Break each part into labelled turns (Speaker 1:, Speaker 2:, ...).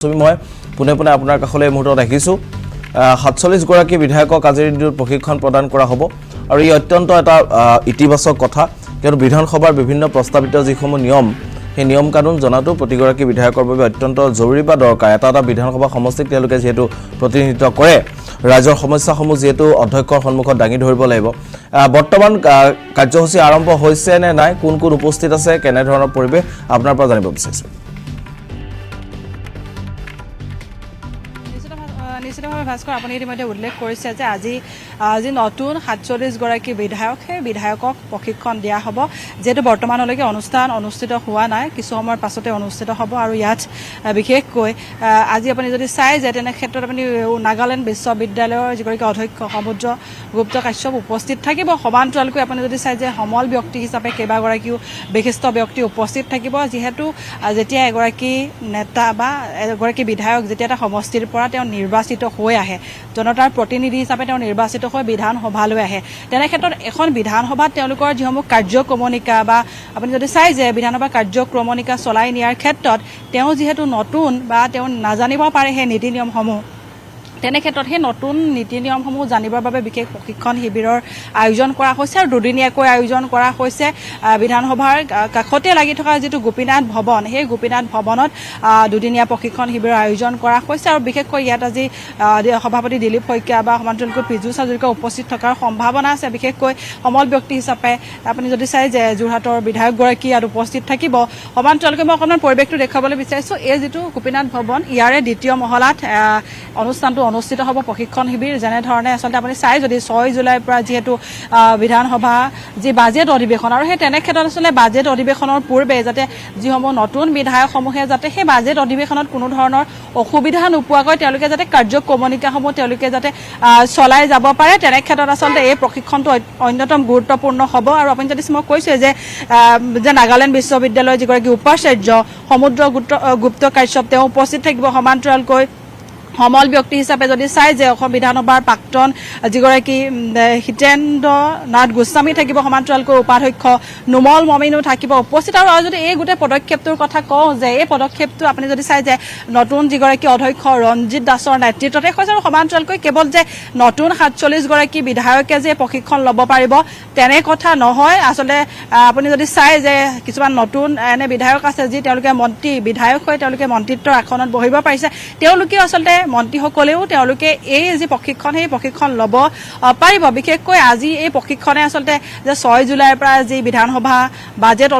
Speaker 1: মই পুনে পুনে আপোনাৰ কাষলৈ মুহূৰ্তত ৰাখিছোঁ ৪৭ গৰাকী বিধায়কক আজিৰ দিনত প্ৰশিক্ষণ প্ৰদান কৰা হ'ব আৰু ই অত্যন্ত এটা ইতিবাচক কথা কিয়নো বিধানসভাৰ বিভিন্ন প্ৰস্তাৱিত যিসমূহ নিয়ম সেই নিয়ম কানুন জনাটো প্ৰতিগৰাকী বিধায়কৰ বাবে অত্যন্ত জৰুৰী বা দৰকাৰ এটা বিধানসভা সমষ্টিক তেওঁলোকে যেহেতু প্ৰতিনিধিত্ব কৰে ৰাজ্যৰ সমস্যাসমূহ যেহেতু অধ্যক্ষৰ সন্মুখত দাঙি ধৰিব লাগিব বৰ্তমান কাৰ্যসূচী আৰম্ভ হৈছে নে নাই কোন কোন উপস্থিত আছে কেনে ধৰণৰ পৰিৱেশ আপোনাৰ পৰা জানিব বিচাৰিছোঁ
Speaker 2: নিশ্চিতভাৱে ভাস্কৰ আপুনি ইতিমধ্যে উল্লেখ কৰিছে যে আজি নতুন ৪৭ গৰাকী বিধায়ক সেই বিধায়কক প্ৰশিক্ষণ দিয়া হ'ব যেহেতু বৰ্তমানলৈকে অনুষ্ঠান অনুষ্ঠিত হোৱা নাই কিছু সময়ৰ পাছতে অনুষ্ঠিত হ'ব আৰু ইয়াত বিশেষকৈ আজি আপুনি যদি চাই যে তেনে ক্ষেত্ৰত আপুনি নাগালেণ্ড বিশ্ববিদ্যালয়ৰ যিগৰাকী অধ্যক্ষ সমুদ্ৰ গুপ্ত কাশ্যপ উপস্থিত থাকিব সমান্তৰালকৈ আপুনি যদি চাই যে সমল ব্যক্তি হিচাপে কেইবাগৰাকীও বিশিষ্ট ব্যক্তি উপস্থিত থাকিব যিহেতু যেতিয়া এগৰাকী নেতা বা এগৰাকী বিধায়ক যেতিয়া এটা সমষ্টিৰ পৰা তেওঁ নিৰ্বাচিত হৈ আহে জনতাৰ প্ৰতিনিধি হিচাপে তেওঁ নিৰ্বাচিত হৈ বিধানসভালৈ আহে তেনে ক্ষেত্ৰত এখন বিধানসভাত তেওঁলোকৰ যিসমূহ কাৰ্যক্ৰমণিকা বা আপুনি যদি চাই যে বিধানসভা কাৰ্যক্ৰমণিকা চলাই নিয়াৰ ক্ষেত্ৰত তেওঁ যিহেতু নতুন বা তেওঁ নাজানিব পাৰে সেই নীতি নিয়মসমূহ তেনে ক্ষেত্ৰত সেই নতুন নীতি নিয়মসমূহ জানিবৰ বাবে বিশেষ প্ৰশিক্ষণ শিবিৰৰ আয়োজন কৰা হৈছে আৰু দুদিনীয়াকৈ আয়োজন কৰা হৈছে বিধানসভাৰ কাষতে লাগি থকা যিটো গোপীনাথ ভৱন সেই গোপীনাথ ভৱনত দুদিনীয়া প্ৰশিক্ষণ শিবিৰৰ আয়োজন কৰা হৈছে আৰু বিশেষকৈ ইয়াত আজি সভাপতি দিলীপ শইকীয়া বা সমান্তৰালকৈ পীযুষ হাজৰিকা উপস্থিত থকাৰ সম্ভাৱনা আছে বিশেষকৈ সমল ব্যক্তি হিচাপে আপুনি যদি চাই যে যোৰহাটৰ বিধায়কগৰাকী ইয়াত উপস্থিত থাকিব সমান্তৰালকৈ মই অকণমান পৰিৱেশটো দেখুৱাবলৈ বিচাৰিছোঁ এই যিটো গোপীনাথ ভৱন ইয়াৰে দ্বিতীয় মহলাত অনুষ্ঠানটো অনুষ্ঠিত হ'ব প্ৰশিক্ষণ শিবিৰ যেনেধৰণে আচলতে আপুনি চাই যদি ৬ জুলাইৰ পৰা যিহেতু বিধানসভা যি বাজেট অধিৱেশন আৰু সেই তেনে ক্ষেত্ৰত আচলতে বাজেট অধিৱেশনৰ পূৰ্বে যাতে যিসমূহ নতুন বিধায়কসমূহে যাতে সেই বাজেট অধিৱেশনত কোনো ধৰণৰ অসুবিধা নোপোৱাকৈ তেওঁলোকে যাতে কাৰ্যক্ৰমণিকাসমূহ তেওঁলোকে যাতে চলাই যাব পাৰে তেনে ক্ষেত্ৰত আচলতে এই প্ৰশিক্ষণটো অন্যতম গুৰুত্বপূৰ্ণ হ'ব আৰু আপুনি যদি মই কৈছোঁ যে নাগালেণ্ড বিশ্ববিদ্যালয়ৰ যিগৰাকী উপাচাৰ্য সমুদ্ৰ গুপ্ত কাশ্যপ তেওঁ উপস্থিত থাকিব সমান্তৰালকৈ সমল ব্যক্তি হিচাপে যদি চাই যে অসম বিধানসভাৰ প্ৰাক্তন যিগৰাকী হিতেন্দ্ৰ নাথ গোস্বামী থাকিব সমান্তৰালকৈ উপাধ্যক্ষ নুমল মমিনো থাকিব উপস্থিত আৰু যদি এই গোটেই পদক্ষেপটোৰ কথা কওঁ যে এই পদক্ষেপটো আপুনি যদি চাই যে নতুন যিগৰাকী অধ্যক্ষ ৰঞ্জিত দাসৰ নেতৃত্বতে হৈছে আৰু সমান্তৰালকৈ কেৱল যে নতুন ৪৭ গৰাকী বিধায়কে যে প্ৰশিক্ষণ ল'ব পাৰিব তেনে কথা নহয় আচলতে আপুনি যদি চাই যে কিছুমান নতুন এনে বিধায়ক আছে যি তেওঁলোকে মন্ত্ৰী বিধায়ক হৈ তেওঁলোকে মন্ত্ৰিত্বৰ আসনত বহিব পাৰিছে তেওঁলোকেও আচলতে মন্ত্ৰীসকলেও তেওঁলোকে এই যি প্ৰশিক্ষণ সেই প্ৰশিক্ষণ ল'ব পাৰিব বিশেষকৈ আজি এই প্ৰশিক্ষণে আচলতে যে ৬ জুলাইৰ পৰা যি বিধানসভা বাজেট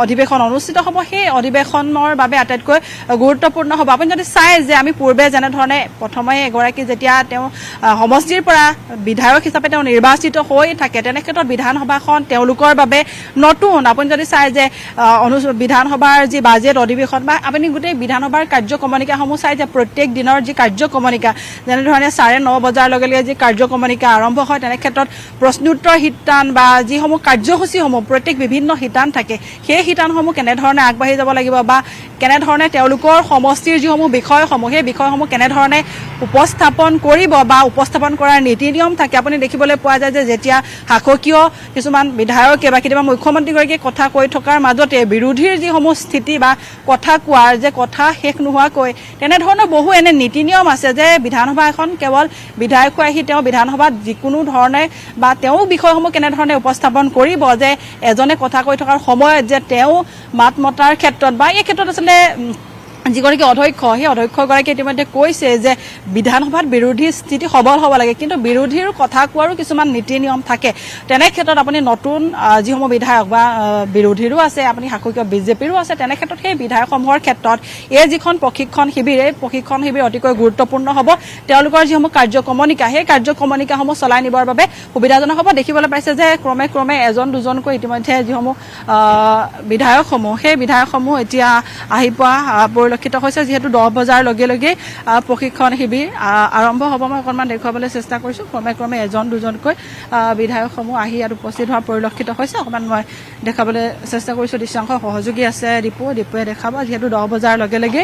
Speaker 2: অধিৱেশন অনুষ্ঠিত হ'ব সেই অধিৱেশনৰ বাবে আটাইতকৈ গুৰুত্বপূৰ্ণ হ'ব আপুনি যদি চাই যে আমি পূৰ্বে যেনেধৰণে প্ৰথমে এগৰাকী যেতিয়া তেওঁ সমষ্টিৰ পৰা বিধায়ক হিচাপে তেওঁ নিৰ্বাচিত হৈ থাকে তেনে ক্ষেত্ৰত বিধানসভাখন তেওঁলোকৰ বাবে নতুন আপুনি যদি চাই যে বিধানসভাৰ যি বাজেট অধিৱেশন বা আপুনি গোটেই বিধানসভাৰ কাৰ্যক্ৰমণিকাসমূহ চাই যে প্ৰত্যেক দিনৰ যি কাৰ্যক্ৰমণিকা যেনেধৰণে ৯:৩০ বজাৰ লগে লগে যি কাৰ্যক্ৰমণিকা আৰম্ভ হয় তেনে ক্ষেত্ৰত প্ৰশ্নোত্তৰ শিতান বা যিসমূহ কাৰ্যসূচীসমূহ প্ৰত্যেক বিভিন্ন শিতান থাকে সেই শিতানসমূহ কেনেধৰণে আগবাঢ়ি যাব লাগিব বা কেনেধৰণে তেওঁলোকৰ সমষ্টিৰ যিসমূহ বিষয়সমূহ সেই বিষয়সমূহ কেনেধৰণে উপস্থাপন কৰিব বা উপস্থাপন কৰাৰ নীতি নিয়ম থাকে আপুনি দেখিবলৈ পোৱা যায় যে যেতিয়া শাসকীয় কিছুমান বিধায়কে বা কেতিয়াবা মুখ্যমন্ত্ৰীগৰাকীয়ে কথা কৈ থকাৰ মাজতে বিৰোধীৰ যিসমূহ স্থিতি বা কথা কোৱাৰ যে কথা শেষ নোহোৱাকৈ তেনেধৰণৰ বহু এনে নীতি নিয়ম আছে যে বিধানসভা এখন কেৱল বিধায়ক হৈ আহি তেওঁ বিধানসভাত যিকোনো ধৰণে বা তেওঁ বিষয়সমূহ কেনেধৰণে উপস্থাপন কৰিব যে এজনে কথা কৈ থকাৰ সময়ত যে তেওঁ মাত মতাৰ ক্ষেত্ৰত বা এই ক্ষেত্ৰত আচলতে যিগৰাকী অধ্যক্ষ সেই অধ্যক্ষগৰাকীয়ে ইতিমধ্যে কৈছে যে বিধানসভাত বিৰোধী স্থিতি সবল হ'ব লাগে কিন্তু বিৰোধীৰ কথা কোৱাৰো কিছুমান নীতি নিয়ম থাকে তেনে ক্ষেত্ৰত আপুনি নতুন যিসমূহ বিধায়ক বা বিৰোধীৰো আছে আপুনি শাসকীয় বিজেপিৰো আছে তেনে ক্ষেত্ৰত সেই বিধায়কসমূহৰ ক্ষেত্ৰত এই যিখন প্ৰশিক্ষণ শিবিৰ এই প্ৰশিক্ষণ শিবিৰ অতিকৈ গুৰুত্বপূৰ্ণ হ'ব তেওঁলোকৰ যিসমূহ কাৰ্যক্ৰমণিকা সেই কাৰ্যক্ৰমণিকাসমূহ চলাই নিবৰ বাবে সুবিধাজনক হ'ব দেখিবলৈ পাইছে যে ক্ৰমে এজন দুজনকৈ ইতিমধ্যে যিসমূহ বিধায়কসমূহ সেই বিধায়কসমূহ এতিয়া আহি পোৱা পৰিলক্ষিত হৈছে যিহেতু ১০ বজাৰ লগে লগে প্ৰশিক্ষণ শিবিৰ আৰম্ভ হ'ব মই অকণমান দেখুৱাবলৈ চেষ্টা কৰিছোঁ ক্ৰমে এজন দুজনকৈ বিধায়কসমূহ আহি ইয়াত উপস্থিত হোৱা পৰিলক্ষিত হৈছে অকণমান মই দেখাবলৈ চেষ্টা কৰিছোঁ দৃশ্যাংশ সহযোগী আছে দীপুৱে দেখাব যিহেতু ১০ বজাৰ লগে লগে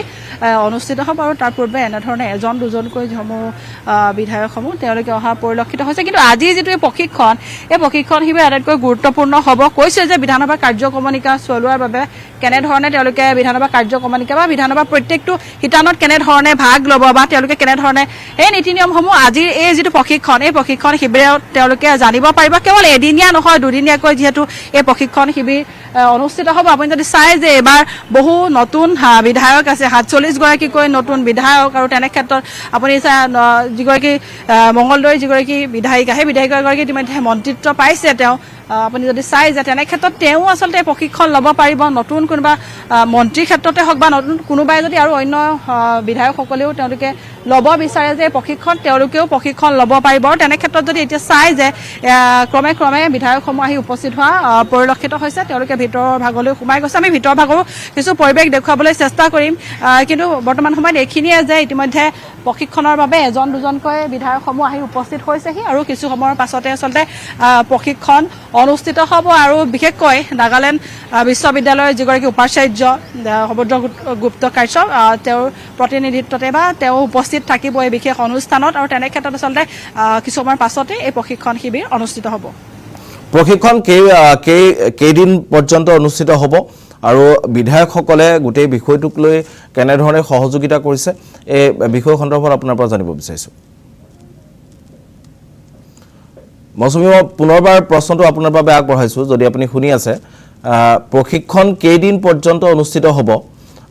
Speaker 2: অনুষ্ঠিত হ'ব আৰু তাৰ পূৰ্বে এনেধৰণে এজন দুজনকৈ যিসমূহ বিধায়কসমূহ তেওঁলোকে অহা পৰিলক্ষিত হৈছে কিন্তু আজি যিটো এই প্ৰশিক্ষণ শিবিৰ আটাইতকৈ গুৰুত্বপূৰ্ণ হ'ব কৈছে যে বিধানসভা কাৰ্যক্ৰমণিকা চলোৱাৰ বাবে কেনেধৰণে তেওঁলোকে বিধানসভা কাৰ্যক্ৰমণিকা বা বিধানসভা বা প্ৰত্যেকটো শিতানত কেনেধৰণে ভাগ ল'ব বা তেওঁলোকে কেনেধৰণে এই নীতি নিয়মসমূহ আজিৰ এই যিটো প্ৰশিক্ষণ এই প্ৰশিক্ষণ শিবিৰত তেওঁলোকে জানিব পাৰিব কেৱল এদিনীয়া নহয় দুদিনীয়াকৈ যিহেতু এই প্ৰশিক্ষণ শিবিৰ অনুষ্ঠিত হ'ব আপুনি যদি চাই যে এবাৰ বহু নতুন বিধায়ক আছে 47 গৰাকীকৈ নতুন বিধায়ক আৰু তেনে ক্ষেত্ৰত আপুনি যিগৰাকী মংগলদৈৰ যিগৰাকী বিধায়িকা সেই বিধায়িকাগৰাকী ইতিমধ্যে মন্ত্ৰিত্ব পাইছে তেওঁ আপুনি যদি চাই যে তেনে ক্ষেত্ৰত তেওঁ আচলতে প্ৰশিক্ষণ ল'ব পাৰিব নতুন কোনোবা মন্ত্ৰীৰ ক্ষেত্ৰতে হওক বা নতুন কোনোবাই যদি আৰু অন্য বিধায়কসকলেও তেওঁলোকে ল'ব বিচাৰে যে প্ৰশিক্ষণ তেওঁলোকেও প্ৰশিক্ষণ ল'ব পাৰিব তেনে ক্ষেত্ৰত যদি এতিয়া চাই যে ক্ৰমে ক্ৰমে বিধায়কসমূহ আহি উপস্থিত হোৱা পৰিলক্ষিত হৈছে তেওঁলোকে ভিতৰৰ ভাগলৈ সোমাই গৈছে আমি ভিতৰৰ ভাগৰো কিছু পৰিৱেশ দেখুৱাবলৈ চেষ্টা কৰিম কিন্তু বৰ্তমান সময়ত এইখিনিয়ে যে ইতিমধ্যে প্ৰশিক্ষণৰ বাবে এজন দুজনকৈ বিধায়কসমূহ আহি উপস্থিত হৈছেহি আৰু কিছু সময়ৰ পাছতে আচলতে প্ৰশিক্ষণ অনুষ্ঠিত হ'ব আৰু বিশেষকৈ নাগালেণ্ড বিশ্ববিদ্যালয়ৰ যিগৰাকী উপাচাৰ্য সমুদ্ৰ গুপ্ত কাশ্যপ তেওঁৰ প্ৰতিনিধিত্বতে বা তেওঁ উপস্থিত থাকিব এই বিশেষ অনুষ্ঠানত আৰু তেনে ক্ষেত্ৰত আচলতে কিছু সময়ৰ পাছতে এই প্ৰশিক্ষণ শিবিৰ অনুষ্ঠিত হ'ব
Speaker 1: প্ৰশিক্ষণ কেইদিন পৰ্যন্ত অনুষ্ঠিত হ'ব আৰু বিধায়কসকলে গোটেই বিষয়টোক লৈ কেনেধৰণে সহযোগিতা কৰিছে এই বিষয় সন্দৰ্ভত আপোনাৰ পৰা জানিব বিচাৰিছোঁ মৌচুমী মই পুনৰবাৰ প্ৰশ্নটো আপোনাৰ বাবে আগবঢ়াইছোঁ যদি আপুনি শুনি আছে প্ৰশিক্ষণ কেইদিন পৰ্যন্ত অনুষ্ঠিত হ'ব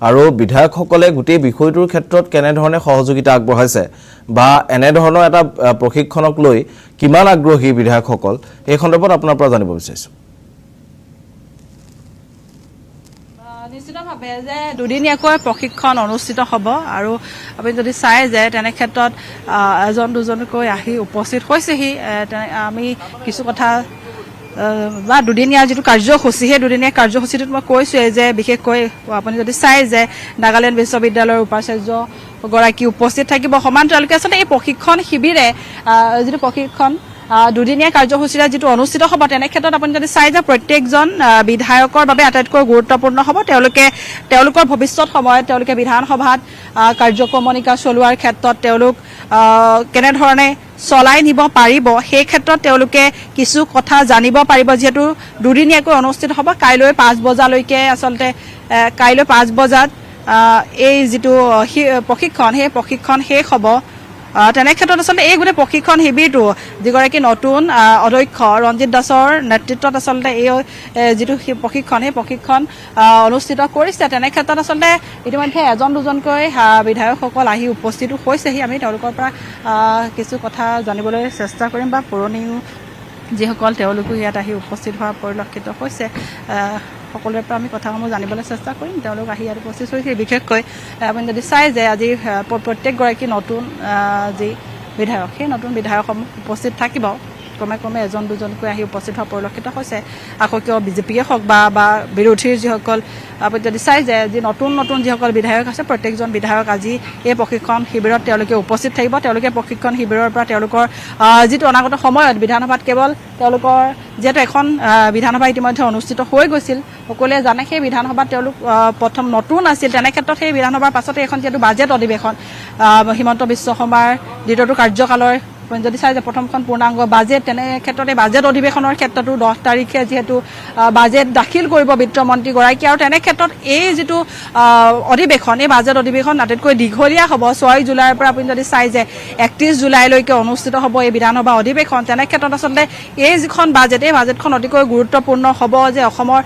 Speaker 1: আৰু বিধায়কসকলে গোটেই বিষয়টোৰ ক্ষেত্ৰত কেনেধৰণে সহযোগিতা আগবঢ়াইছে বা এনেধৰণৰ এটা প্ৰশিক্ষণক লৈ কিমান আগ্ৰহী বিধায়কসকল এই সন্দৰ্ভত আপোনাৰ পৰা জানিব বিচাৰিছোঁ
Speaker 2: নিশ্চিতভাৱে যে দুদিনীয়াকৈ প্ৰশিক্ষণ অনুষ্ঠিত হ'ব আৰু আপুনি যদি চাই যে তেনে ক্ষেত্ৰত এজন দুজনকৈ আহি উপস্থিত হৈছেহি আমি কিছু কথা বা দুদিনীয়া যিটো কাৰ্যসূচী সেই দুদিনীয়া কাৰ্যসূচীটোত মই কৈছোঁৱেই যে বিশেষকৈ আপুনি যদি চাই যে নাগালেণ্ড বিশ্ববিদ্যালয়ৰ উপাচাৰ্য গৰাকী উপস্থিত থাকিব সমান্তৰালকৈ আচলতে এই প্ৰশিক্ষণ শিবিৰে যিটো প্ৰশিক্ষণ দুদিনীয়া কাৰ্যসূচীৰে যিটো অনুষ্ঠিত হ'ব তেনে ক্ষেত্ৰত আপুনি যদি চাই যে প্ৰত্যেকজন বিধায়কৰ বাবে আটাইতকৈ গুৰুত্বপূৰ্ণ হ'ব তেওঁলোকৰ ভৱিষ্যত সময়ত তেওঁলোকে বিধানসভাত কাৰ্যক্ৰমণিকা চলোৱাৰ ক্ষেত্ৰত তেওঁলোক কেনেধৰণে চলাই নিব পাৰিব সেই ক্ষেত্ৰত তেওঁলোকে কিছু কথা জানিব পাৰিব যিহেতু দুদিনীয়াকৈ অনুষ্ঠিত হ'ব কাইলৈ 5 বজালৈকে আচলতে কাইলৈ 5 বজাত এই যিটো প্ৰশিক্ষণ সেই প্ৰশিক্ষণ শেষ হ'ব তেনে ক্ষেত্ৰত আচলতে এই গোটেই প্ৰশিক্ষণ শিবিৰটো যিগৰাকী নতুন অধ্যক্ষ ৰঞ্জিত দাসৰ নেতৃত্বত আচলতে এই যিটো প্ৰশিক্ষণ সেই প্ৰশিক্ষণ অনুষ্ঠিত কৰিছে তেনে ক্ষেত্ৰত আচলতে ইতিমধ্যে এজন দুজনকৈ বিধায়কসকল আহি উপস্থিত হৈছেহি আমি তেওঁলোকৰ পৰা কিছু কথা জানিবলৈ চেষ্টা কৰিম বা পুৰণিও যিসকল তেওঁলোকো ইয়াত আহি উপস্থিত হোৱা পৰিলক্ষিত হৈছে সকলোৰে পৰা আমি কথাসমূহ জানিবলৈ চেষ্টা কৰিম তেওঁলোক আহি ইয়াত উপস্থিত হৈছে বিশেষকৈ আপুনি যদি চাই যে আজি প্ৰত্যেকগৰাকী নতুন যি বিধায়ক সেই নতুন বিধায়কসমূহ উপস্থিত থাকিব ক্ৰমে ক্ৰমে এজন দুজনকৈ আহি উপস্থিত হোৱা পৰিলক্ষিত হৈছে আকৌ কিয় বিজেপিয়ে হওক বা বিৰোধীৰ যিসকল আপুনি যদি চাই যে যি নতুন যিসকল বিধায়ক আছে প্ৰত্যেকজন বিধায়ক আজি এই প্ৰশিক্ষণ শিবিৰত তেওঁলোকে উপস্থিত থাকিব তেওঁলোকে প্ৰশিক্ষণ শিবিৰৰ পৰা তেওঁলোকৰ যিটো অনাগত সময়ত বিধানসভাত কেৱল তেওঁলোকৰ যিহেতু এখন বিধানসভা ইতিমধ্যে অনুষ্ঠিত হৈ গৈছিল সকলোৱে জানে সেই বিধানসভাত তেওঁলোক প্ৰথম নতুন আছিল তেনে ক্ষেত্ৰত সেই বিধানসভাৰ পাছতে এখন যিহেতু বাজেট অধিৱেশন হিমন্ত বিশ্ব শৰ্মাৰ দ্বিতীয়টো কাৰ্যকালৰ যদি চাই যে প্ৰথমখন পূৰ্ণাংগ বাজেট তেনে ক্ষেত্ৰতে বাজেট অধিৱেশনৰ ক্ষেত্ৰতো 10 তাৰিখে যিহেতু বাজেট দাখিল কৰিব বিত্তমন্ত্ৰীগৰাকী আৰু তেনে ক্ষেত্ৰত এই যিটো অধিৱেশন এই বাজেট অধিৱেশন আটাইতকৈ দীঘলীয়া হ'ব 6 জুলাইৰ পৰা আপুনি যদি চাই যে 31 জুলাইলৈকে অনুষ্ঠিত হ'ব এই বিধানসভা অধিৱেশন তেনে ক্ষেত্ৰত আচলতে এই যিখন বাজেট এই বাজেটখন অতিকৈ গুৰুত্বপূৰ্ণ হ'ব যে অসমৰ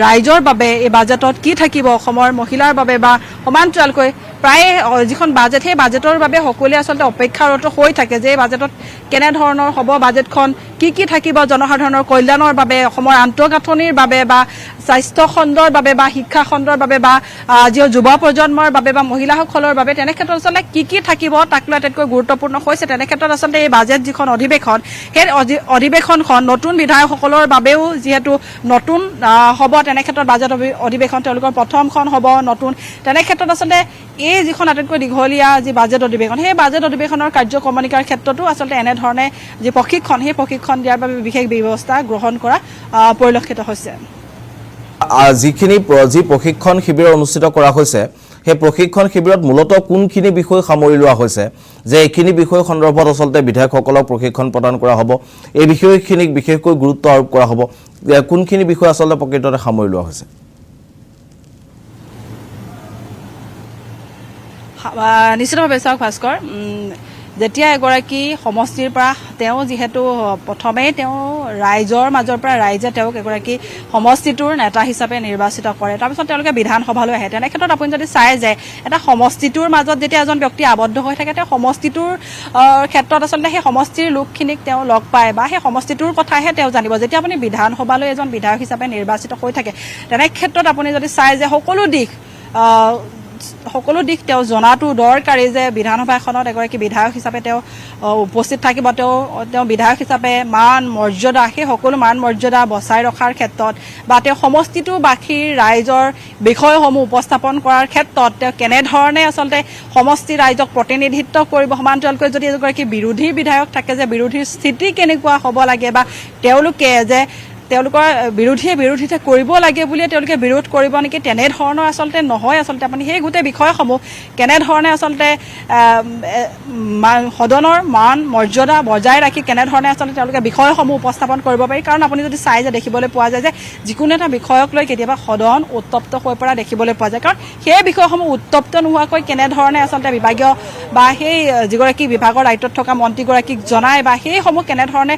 Speaker 2: ৰাইজৰ বাবে এই বাজেটত কি থাকিব অসমৰ মহিলাৰ বাবে বা সমান্তৰালকৈ প্ৰায় যিখন বাজেট সেই বাজেটৰ বাবে সকলোৱে আচলতে অপেক্ষাৰত হৈ থাকে যে বাজেটত কেনেধৰণৰ হ'ব বাজেটখন কি থাকিব জনসাধাৰণৰ কল্যাণৰ বাবে অসমৰ আন্তঃগাঁথনিৰ বাবে বা স্বাস্থ্য খণ্ডৰ বাবে বা শিক্ষা খণ্ডৰ বাবে বা যিও যুৱ প্ৰজন্মৰ বাবে বা মহিলাসকলৰ বাবে তেনে ক্ষেত্ৰত আচলতে কি থাকিব তাক লৈ আটাইতকৈ গুৰুত্বপূৰ্ণ হৈছে তেনে ক্ষেত্ৰত আচলতে এই বাজেট যিখন অধিৱেশন সেই অধিৱেশনখন নতুন বিধায়কসকলৰ বাবেও যিহেতু নতুন হ'ব তেনে ক্ষেত্ৰত বাজেট অধিৱেশন তেওঁলোকৰ প্ৰথমখন হ'ব নতুন তেনে ক্ষেত্ৰত আচলতে এই যিখন আটাইতকৈ দীঘলীয়া যি বাজেট অধিৱেশন সেই বাজেট অধিৱেশনৰ কাৰ্যক্ৰমণিকাৰ ক্ষেত্ৰতো আচলতে এনেধৰণে যি প্ৰশিক্ষণ সেই প্ৰশিক্ষণ দিয়াৰ বাবে বিশেষ ব্যৱস্থা গ্ৰহণ কৰা পৰিলক্ষিত হৈছে
Speaker 1: যি প্ৰশিক্ষণ শিবিৰ অনুষ্ঠিত কৰা হৈছে সেই প্ৰশিক্ষণ শিবিৰত মূলতঃ কোনখিনি বিষয় সামৰি লোৱা হৈছে যে এইখিনি বিষয় সন্দৰ্ভত আচলতে বিধায়কসকলক প্ৰশিক্ষণ প্ৰদান কৰা হ'ব এই বিষয়খিনিক বিশেষকৈ গুৰুত্ব আৰোপ কৰা হ'ব কোনখিনি বিষয় আচলতে প্ৰকৃততে সামৰি লোৱা হৈছে
Speaker 2: নিশ্চিতভাৱে চাওক ভাস্কৰ যেতিয়া এগৰাকী সমষ্টিৰ পৰা তেওঁ যিহেতু প্ৰথমেই তেওঁ ৰাইজৰ মাজৰ পৰা ৰাইজে তেওঁক এগৰাকী সমষ্টিটোৰ নেতা হিচাপে নিৰ্বাচিত কৰে তাৰপিছত তেওঁলোকে বিধানসভালৈ আহে তেনে ক্ষেত্ৰত আপুনি যদি চাই যে এটা সমষ্টিটোৰ মাজত যেতিয়া এজন ব্যক্তি আবদ্ধ হৈ থাকে তেওঁ সমষ্টিটোৰ ক্ষেত্ৰত আচলতে সেই সমষ্টিৰ লোকখিনিক তেওঁ লগ পায় বা সেই সমষ্টিটোৰ কথাহে তেওঁ জানিব যেতিয়া আপুনি বিধানসভালৈ এজন বিধায়ক হিচাপে নিৰ্বাচিত হৈ থাকে তেনে ক্ষেত্ৰত আপুনি যদি চাই যে সকলো দিশ তেওঁ জনাটো দৰকাৰী যে বিধানসভা এখনত এগৰাকী বিধায়ক হিচাপে তেওঁ উপস্থিত থাকিব তেওঁ বিধায়ক হিচাপে মান মৰ্যাদা সেই সকলো মান মৰ্যাদা বচাই ৰখাৰ ক্ষেত্ৰত বা তেওঁ সমষ্টিটোবাসীৰ ৰাইজৰ বিষয়সমূহ উপস্থাপন কৰাৰ ক্ষেত্ৰত তেওঁ কেনেধৰণে আচলতে সমষ্টি ৰাইজক প্ৰতিনিধিত্ব কৰিব সমান্তৰালকৈ যদি এগৰাকী বিৰোধী বিধায়ক থাকে যে বিৰোধীৰ স্থিতি কেনেকুৱা হ'ব লাগে বা তেওঁলোকে যে তেওঁলোকৰ বিৰোধিতা কৰিব লাগে বুলিয়ে তেওঁলোকে বিৰোধ কৰিব নেকি তেনেধৰণৰ আচলতে নহয় আচলতে আপুনি সেই গোটেই বিষয়সমূহ কেনেধৰণে আচলতে সদনৰ মান মৰ্যাদা বজাই ৰাখি কেনেধৰণে আচলতে তেওঁলোকে বিষয়সমূহ উপস্থাপন কৰিব পাৰি কাৰণ আপুনি যদি চাই যে দেখিবলৈ পোৱা যায় যে যিকোনো এটা বিষয়ক লৈ কেতিয়াবা সদন উত্তপ্ত হৈ পৰা দেখিবলৈ পোৱা যায় কাৰণ সেই বিষয়সমূহ উত্তপ্ত নোহোৱাকৈ কেনেধৰণে আচলতে বিভাগীয় বা সেই যিগৰাকী বিভাগৰ দায়িত্বত থকা মন্ত্ৰীগৰাকীক জনায় বা সেইসমূহ কেনেধৰণে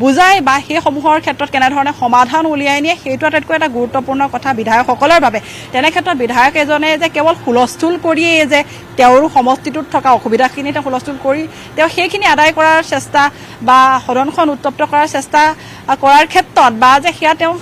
Speaker 2: বুজায় বা সেইসমূহৰ ক্ষেত্ৰত কেনেধৰণে সমাধান উলিয়াই নিয়ে সেইটো আটাইতকৈ এটা গুৰুত্বপূৰ্ণ কথা বিধায়কসকলৰ বাবে তেনে ক্ষেত্ৰত বিধায়ক এজনে যে কেৱল হুলস্থুল কৰিয়েই যে তেওঁৰ সমষ্টিটোত থকা অসুবিধাখিনি তেওঁ হুলস্থুল কৰি তেওঁ সেইখিনি আদায় কৰাৰ চেষ্টা বা সদনখন উত্তপ্ত কৰাৰ চেষ্টা কৰাৰ ক্ষেত্ৰত বা যে সেয়া তেওঁ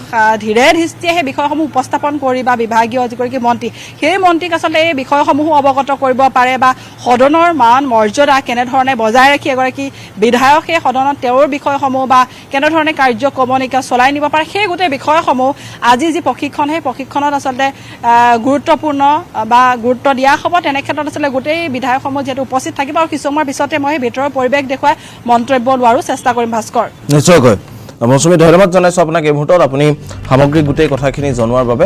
Speaker 2: ধীৰে ধিষ্টিয়ে সেই বিষয়সমূহ উপস্থাপন কৰি বা বিভাগীয় যিগৰাকী মন্ত্ৰী সেই মন্ত্ৰীক আচলতে এই বিষয়সমূহো অৱগত কৰিব পাৰে বা সদনৰ মান মৰ্যাদা কেনেধৰণে বজাই ৰাখি এগৰাকী বিধায়ক সেই সদনত তেওঁৰ বিষয়সমূহ বা কেনেধৰণে কাৰ্যক্ৰমণিকা চলাই নিব পাৰে সেই গোটেই বিষয়সমূহ আজি যি প্ৰশিক্ষণ সেই প্ৰশিক্ষণত আচলতে গুৰুত্বপূৰ্ণ বা গুৰুত্ব দিয়া হ'ব তেনে ক্ষেত্ৰত আচলতে গোটেই বিধায়কসমূহ যিহেতু উপস্থিত থাকিব আৰু কিছু সময়ৰ পিছতে মই সেই ভিতৰৰ পৰিৱেশ দেখুৱাই মন্তব্য লোৱাৰো চেষ্টা কৰিম ভাস্কৰ
Speaker 1: নিশ্চয়কৈ মৌচুমী ধন্যবাদ জনাইছোঁ আপোনাক এই মুহূৰ্তত আপুনি সামগ্ৰিক গোটেই কথাখিনি জনোৱাৰ বাবে